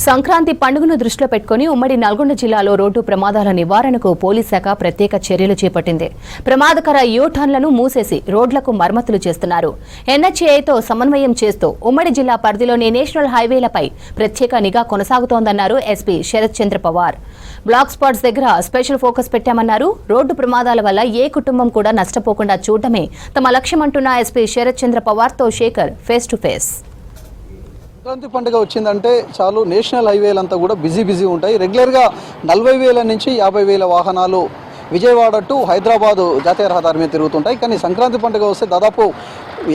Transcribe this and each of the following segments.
సంక్రాంతి పండుగను దృష్టిలో పెట్టుకుని ఉమ్మడి నల్గొండ జిల్లాలో రోడ్డు ప్రమాదాల నివారణకు పోలీస్ శాఖ ప్రత్యేక చర్యలు చేపట్టింది. ప్రమాదకర యూటర్న్లను మూసేసి రోడ్లకు మరమ్మతులు చేస్తున్నారు. ఎన్హెచ్ఏఐతో సమన్వయం చేస్తూ ఉమ్మడి జిల్లా పరిధిలోని నేషనల్ హైవేలపై ప్రత్యేక నిఘా కొనసాగుతోందన్నారు SP Sharath Chandra Pawar. Black spots దగ్గర స్పెషల్ ఫోకస్ పెట్టామన్నారు. రోడ్డు ప్రమాదాల వల్ల ఏ కుటుంబం కూడా నష్టపోకుండా చూడటమే తమ లక్ష్యమంటున్న ఎస్పీ శరత్ చంద్ర పవార్తో Shekhar face to face. Sankranti పండుగ వచ్చిందంటే చాలు నేషనల్ హైవేలంతా కూడా బిజీ ఉంటాయి. రెగ్యులర్గా 40,000 నుంచి 50,000 వాహనాలు విజయవాడ టు హైదరాబాదు జాతీయ రహదారి మీద తిరుగుతుంటాయి. కానీ సంక్రాంతి పండుగ వస్తే దాదాపు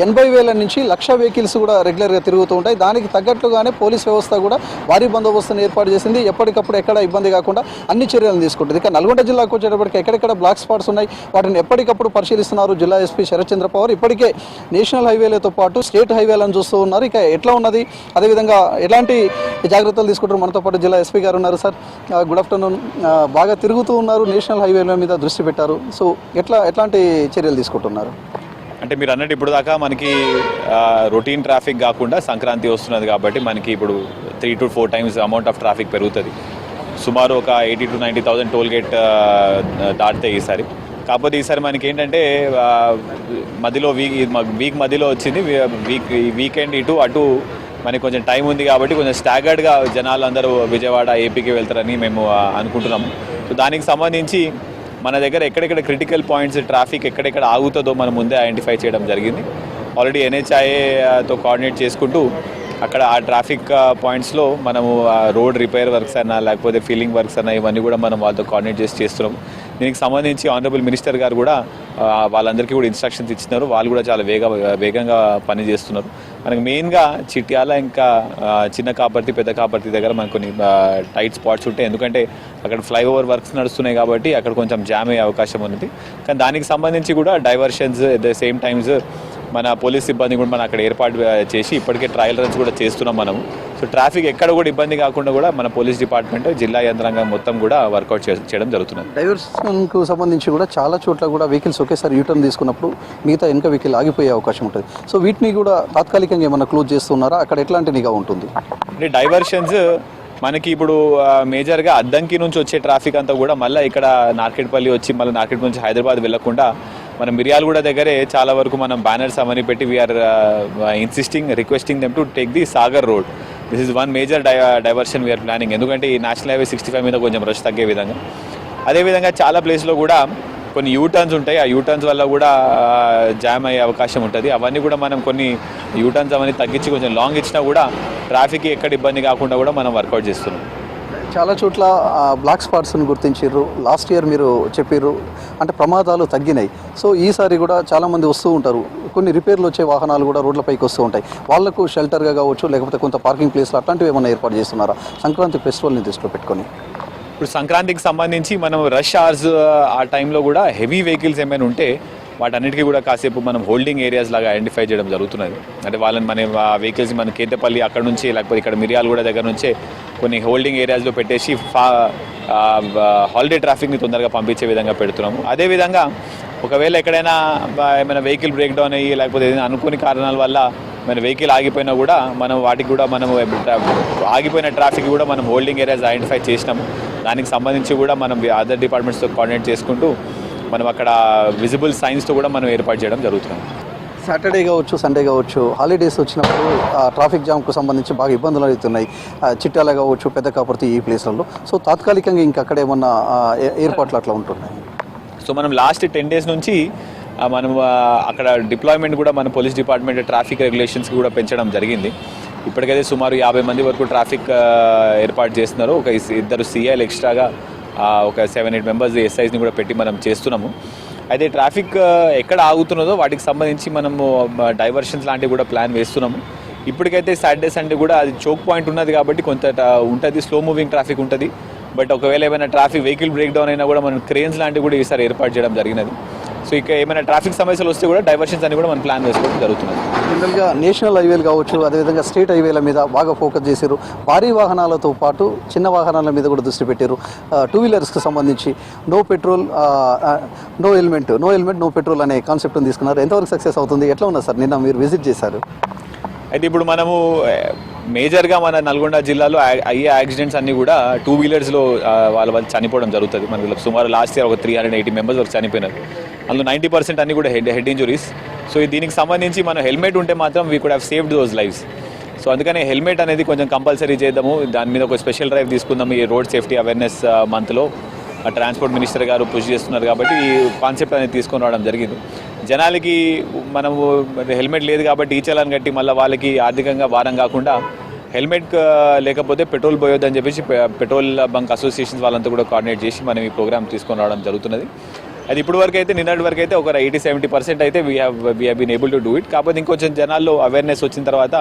80,000 నుంచి 1,00,000 వెహికల్స్ కూడా రెగ్యులర్గా తిరుగుతూ ఉంటాయి. దానికి తగ్గట్లుగానే పోలీస్ వ్యవస్థ కూడా భారీ బందోబస్తును ఏర్పాటు చేసింది. ఎప్పటికప్పుడు ఎక్కడ ఇబ్బంది కాకుండా అన్ని చర్యలను తీసుకుంటుంది. ఇక నల్గొండ జిల్లాకు వచ్చేటప్పటికి ఎక్కడెక్కడ బ్లాక్ స్పాట్స్ ఉన్నాయి వాటిని ఎప్పటికప్పుడు పరిశీలిస్తున్నారు జిల్లా ఎస్పీ శరత్ చంద్ర పవార్. ఇప్పటికే నేషనల్ హైవేలతో పాటు స్టేట్ హైవేలను చూస్తూ ఉన్నారు. ఇక ఎట్లా ఉన్నది, అదేవిధంగా ఎలాంటి జాగ్రత్తలు తీసుకుంటారు, మనతో పాటు జిల్లా ఎస్పీ గారు ఉన్నారు. Sir good afternoon. బాగా తిరుగుతూ ఉన్నారు, నేషనల్ హైవేల మీద దృష్టి పెట్టారు. సో ఎట్లాంటి చర్యలు తీసుకుంటున్నారు? అంటే మీరు అన్నట్టు ఇప్పుడు దాకా మనకి రొటీన్ ట్రాఫిక్ కాకుండా సంక్రాంతి వస్తున్నది కాబట్టి మనకి ఇప్పుడు 3 to 4 times amount of traffic పెరుగుతుంది. సుమారు ఒక 80,000 to 90,000 టోల్ గేట్ దాటితే ఈసారి. కాకపోతే ఈసారి మనకి ఏంటంటే మధ్యలో వీక్ మధ్యలో వచ్చింది. వీకెండ్ ఇటు అటు మనకి కొంచెం టైం ఉంది కాబట్టి కొంచెం స్టాగర్డ్గా జనాలు అందరూ విజయవాడ ఏపీకి వెళ్తారని మేము అనుకుంటున్నాము. సో దానికి సంబంధించి మన దగ్గర ఎక్కడెక్కడ క్రిటికల్ పాయింట్స్ ట్రాఫిక్ ఎక్కడెక్కడ ఆగుతుందో మనం ముందే ఐడెంటిఫై చేయడం జరిగింది. ఆల్రెడీ ఎన్హెచ్ఐఏతో కోఆర్డినేట్ చేసుకుంటూ అక్కడ ఆ ట్రాఫిక్ పాయింట్స్లో మనము రోడ్ రిపేర్ వర్క్స్ అన్నా లేకపోతే ఫీలింగ్ వర్క్స్ అన్నా ఇవన్నీ కూడా మనం వాళ్ళతో కోఆర్డినేట్ చేస్తున్నాం. దీనికి సంబంధించి ఆనరబుల్ మినిస్టర్ గారు కూడా వాళ్ళందరికీ కూడా ఇన్స్ట్రక్షన్స్ ఇచ్చినారు. వాళ్ళు కూడా చాలా వేగంగా పనిచేస్తున్నారు. మనకు మెయిన్గా చిట్యాల ఇంకా చిన్న కాపర్తి పెద్ద కాపర్తి దగ్గర మనకు కొన్ని టైట్ స్పాట్స్ ఉంటాయి. ఎందుకంటే అక్కడ ఫ్లైఓవర్ వర్క్స్ నడుస్తున్నాయి కాబట్టి అక్కడ కొంచెం జామ్ అయ్యే అవకాశం ఉంది. కానీ దానికి సంబంధించి కూడా diversions at the same times మన పోలీస్ సిబ్బంది కూడా మనం అక్కడ ఏర్పాటు చేసి ఇప్పటికే ట్రయల్ రన్స్ కూడా చేస్తున్నాం మనము. సో ట్రాఫిక్ ఎక్కడ కూడా ఇబ్బంది కాకుండా కూడా మన పోలీస్ డిపార్ట్మెంట్ జిల్లా యంత్రాంగం మొత్తం కూడా వర్కౌట్ చేయడం జరుగుతుంది. డైవర్షన్కు సంబంధించి కూడా చాలా చోట్ల కూడా వెహికల్స్ ఒకేసారి యూటర్న్ తీసుకున్నప్పుడు మిగతా వెనక వెహికల్ ఆగిపోయే అవకాశం ఉంటుంది. సో వీటిని కూడా తాత్కాలికంగా ఏమన్నా క్లోజ్ చేస్తున్నారా? అక్కడ ఎట్లాంటి నిఘా ఉంటుంది? అంటే డైవర్షన్స్ మనకి ఇప్పుడు మేజర్గా అద్దంకి నుంచి వచ్చే ట్రాఫిక్ అంతా కూడా మళ్ళీ ఇక్కడ నార్కెట్పల్లి వచ్చి మళ్ళీ నార్కెట్ నుంచి హైదరాబాద్ వెళ్లకుండా మనం మిర్యాలగూడ దగ్గరే చాలా వరకు మనం బ్యానర్స్ అవన్నీ పెట్టి we are requesting them to take the Sagar road. This is one major diversion we are planning. ఎందుకంటే ఈ నేషనల్ హైవే 65 మీద కొంచెం రష్ తగ్గే విధంగా. అదేవిధంగా చాలా ప్లేస్లో కూడా కొన్ని యూటర్న్స్ ఉంటాయి. ఆ యూటర్న్స్ వల్ల కూడా జామ్ అయ్యే అవకాశం ఉంటుంది. అవన్నీ కూడా మనం కొన్ని యూటర్న్స్ అవన్నీ తగ్గించి కొంచెం లాంగ్ ఇచ్చినా కూడా ట్రాఫిక్ ఎక్కడ ఇబ్బంది కాకుండా కూడా మనం వర్కౌట్ చేస్తున్నాం. చాలా చోట్ల బ్లాక్ స్పాట్స్ని గుర్తించారు. లాస్ట్ ఇయర్ మీరు చెప్పారు అంటే ప్రమాదాలు తగ్గినాయి. సో ఈసారి కూడా చాలామంది వస్తూ ఉంటారు. కొన్ని రిపేర్లు వచ్చే వాహనాలు కూడా రోడ్లపైకి వస్తూ ఉంటాయి. వాళ్లకు షెల్టర్గా కావచ్చు లేకపోతే కొంత పార్కింగ్ ప్లేస్లు అట్లాంటివి ఏమైనా ఏర్పాటు చేస్తున్నారా సంక్రాంతి ఫెస్టివల్ని దృష్టిలో పెట్టుకొని? ఇప్పుడు సంక్రాంతికి సంబంధించి మనం రష్ అవర్స్ ఆ టైంలో కూడా హెవీ వెహికల్స్ ఏమైనా ఉంటే వాటన్నిటికీ కూడా కాసేపు మనం హోల్డింగ్ ఏరియాస్ లాగా ఐడెంటిఫై చేయడం జరుగుతున్నది. అంటే వాళ్ళని మన వెహికల్స్ మన కేతపల్లి అక్కడ నుంచి లేకపోతే ఇక్కడ మిర్యాలగూడ దగ్గర నుంచే కొన్ని హోల్డింగ్ ఏరియాస్లో పెట్టేసి హాలిడే ట్రాఫిక్ని తొందరగా పంపించే విధంగా పెడుతున్నాము. అదేవిధంగా ఒకవేళ ఎక్కడైనా ఏమైనా వెహికల్ బ్రేక్ డౌన్ అయ్యి లేకపోతే ఏదైనా అనుకోని కారణాల వల్ల మన వెహికల్ ఆగిపోయినా కూడా మనం వాటికి కూడా మనం ఆగిపోయిన ట్రాఫిక్ కూడా మనం హోల్డింగ్ ఏరియాస్ ఐడెంటిఫై చేసినాము. దానికి సంబంధించి కూడా మనం అదర్ డిపార్ట్మెంట్స్తో కోఆర్డినేట్ చేసుకుంటూ మనం అక్కడ విజిబుల్ సైన్స్తో కూడా మనం ఏర్పాటు చేయడం జరుగుతుంది. సాటర్డే కావచ్చు సండే కావచ్చు హాలిడేస్ వచ్చినప్పుడు ట్రాఫిక్ జామ్కు సంబంధించి బాగా ఇబ్బందులు అవుతున్నాయి. చిట్యాల కావచ్చు పెద్ద కాపర్తి ఈ ప్లేస్లలో. సో తాత్కాలికంగా ఇంకా అక్కడ ఏమన్నా ఏర్పాట్లు అట్లా ఉంటున్నాయి? సో మనం లాస్ట్ 10 days నుంచి మనం అక్కడ డిప్లాయ్మెంట్ కూడా మన పోలీస్ డిపార్ట్మెంట్ ట్రాఫిక్ రెగ్యులేషన్స్ కూడా పెంచడం జరిగింది. ఇప్పటికైతే సుమారు 50 మంది వరకు ట్రాఫిక్ ఏర్పాటు చేస్తున్నారు. ఒక 2 CIలు ఎక్స్ట్రాగా ఒక 7-8 members SIస్ని కూడా పెట్టి మనం చేస్తున్నాము. అయితే ట్రాఫిక్ ఎక్కడ ఆగుతున్నదో వాటికి సంబంధించి మనము డైవర్షన్స్ లాంటివి కూడా ప్లాన్ వేస్తున్నాము. ఇప్పటికైతే సాటర్డే సండే కూడా అది చోక్ పాయింట్ ఉన్నది కాబట్టి కొంత ఉంటుంది, స్లో మూవింగ్ ట్రాఫిక్ ఉంటుంది. బట్ ఒకవేళ ఏమైనా ట్రాఫిక్ వెహికల్ బ్రేక్ డౌన్ అయినా కూడా మనం క్రేన్స్ లాంటివి కూడా ఈసారి ఏర్పాటు చేయడం జరిగినది. సో ఇక ఏమైనా ట్రాఫిక్ సమస్యలు వస్తే కూడా డైవర్షన్స్ అని కూడా మనం ప్లాన్ వేసుకోవడం జరుగుతుంది. జనరల్గా నేషనల్ హైవేలు కావచ్చు అదేవిధంగా స్టేట్ హైవేల మీద బాగా ఫోకస్ చేశారు. భారీ వాహనాలతో పాటు చిన్న వాహనాల మీద కూడా దృష్టి పెట్టారు. 2 వీలర్స్కి సంబంధించి no petrol no helmet no petrol అనే కాన్సెప్ట్ని తీసుకున్నారు. ఎంతవరకు సక్సెస్ అవుతుంది? ఎట్లా ఉన్నా సార్ నిన్న మీరు విజిట్ చేశారు? అయితే ఇప్పుడు మనము మేజర్గా మన నల్గొండ జిల్లాలో అయ్యే యాక్సిడెంట్స్ అన్నీ కూడా 2 వీలర్స్లో వాళ్ళు చనిపోవడం జరుగుతుంది. మనకి సుమారు లాస్ట్ ఇయర్ ఒక 380 మెంబర్స్ వరకు చనిపోయినారు. అందులో 90% అన్నీ కూడా హెడ్ ఇంజురీస్. సో దీనికి సంబంధించి మనం హెల్మెట్ ఉంటే మాత్రం we could have saved those lives. So అందుకని హెల్మెట్ అనేది కొంచెం కంపల్సరీ చేద్దాము. దాని మీద ఒక స్పెషల్ డ్రైవ్ తీసుకుందాం ఈ రోడ్ సేఫ్టీ అవేర్నెస్ మంత్లో. ట్రాన్స్పోర్ట్ మినిస్టర్ గారు పుష్ చేస్తున్నారు కాబట్టి ఈ కాన్సెప్ట్ అనేది తీసుకొని రావడం జరిగింది. జనాలకి మనము హెల్మెట్ లేదు కాబట్టి ఈ చలాన్ కట్టి మళ్ళీ వాళ్ళకి ఆర్థికంగా భారం కాకుండా హెల్మెట్ లేకపోతే పెట్రోల్ పోయొద్దని చెప్పేసి పెట్రోల్ బంక్ అసోసియేషన్స్ వాళ్ళంతా కూడా కోఆర్డినేట్ చేసి మనం ఈ ప్రోగ్రామ్ తీసుకొని రావడం జరుగుతున్నది. అది ఇప్పటి వరకు అయితే నిన్నటి వరకు అయితే ఒక 80-70% అయితే we have been able to do it. కాకపోతే ఇంకొంచెం జనాల్లో అవేర్నెస్ వచ్చిన తర్వాత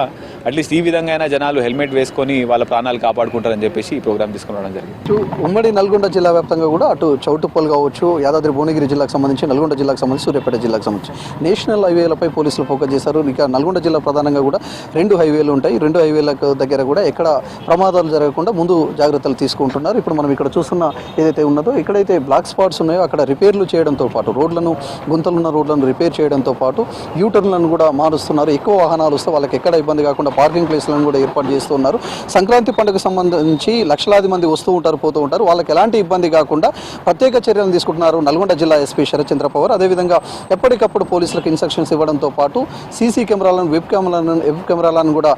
అట్లీస్ట్ ఈ విధంగా అయినా జనాలు హెల్మెట్ వేసుకొని వాళ్ళ ప్రాణాలు కాపాడుకుంటారని చెప్పేసి ఈ ప్రోగ్రామ్ తీసుకురావడం జరిగింది. ఉమ్మడి నల్గొండ జిల్లా వ్యాప్తంగా కూడా అటు చౌటుప్పల్ కావచ్చు, యాదాద్రి భువనగిరి జిల్లాకు సంబంధించి, నల్గొండ జిల్లాకు సంబంధించి, సూర్యాపేట జిల్లాకు సంబంధించి నేషనల్ హైవేలపై పోలీసులు ఫోకస్ చేశారు. ఇక నల్గొండ జిల్లా ప్రధానంగా కూడా 2 హైవేలు ఉంటాయి. 2 హైవేలకు దగ్గర కూడా ఎక్కడ ప్రమాదాలు జరగకుండా ముందు జాగ్రత్తలు తీసుకుంటున్నారు. ఇప్పుడు మనం ఇక్కడ చూస్తున్న ఏదైతే ఉన్నదో ఇక్కడైతే బ్లాక్ స్పాట్స్ ఉన్నాయో అక్కడ రిపేర్లు చేయడంతో పాటు రోడ్లను గుంతలున్న రోడ్లను రిపేర్ చేయడంతో పాటు యూటర్న్లను కూడా మారుస్తున్నారు. ఎక్కువ వాహనాలు వస్తే వాళ్ళకి ఎక్కడ ఇబ్బంది కాకుండా పార్కింగ్ ప్లేస్లను కూడా ఏర్పాటు చేస్తున్నారు. సంక్రాంతి పండుగకు సంబంధించి లక్షలాది మంది వస్తూ ఉంటారు, పోతూ ఉంటారు. వాళ్ళకి ఎలాంటి ఇబ్బంది కాకుండా ప్రత్యేక చర్యలు తీసుకుంటున్నారు నల్గొండ జిల్లా ఎస్పీ శరత్చంద్ర పవార్. అదేవిధంగా ఎప్పటికప్పుడు పోలీసులకు ఇన్స్ట్రక్షన్స్ ఇవ్వడంతో పాటు సీసీ కెమెరాలను, వెబ్ కెమెరాలను కూడా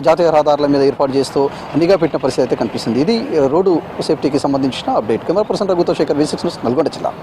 జాతీయ రహదారుల మీద ఏర్పాటు చేస్తూ నిఘా పెట్టిన పరిస్థితి అయితే కనిపిస్తుంది. ఇది రోడ్డు సేఫ్టీకి సంబంధించిన అప్డేట్. కెమెరా పర్సన్ రఘుతో శేఖర్, V6 న్యూస్, నల్గొండ జిల్లా.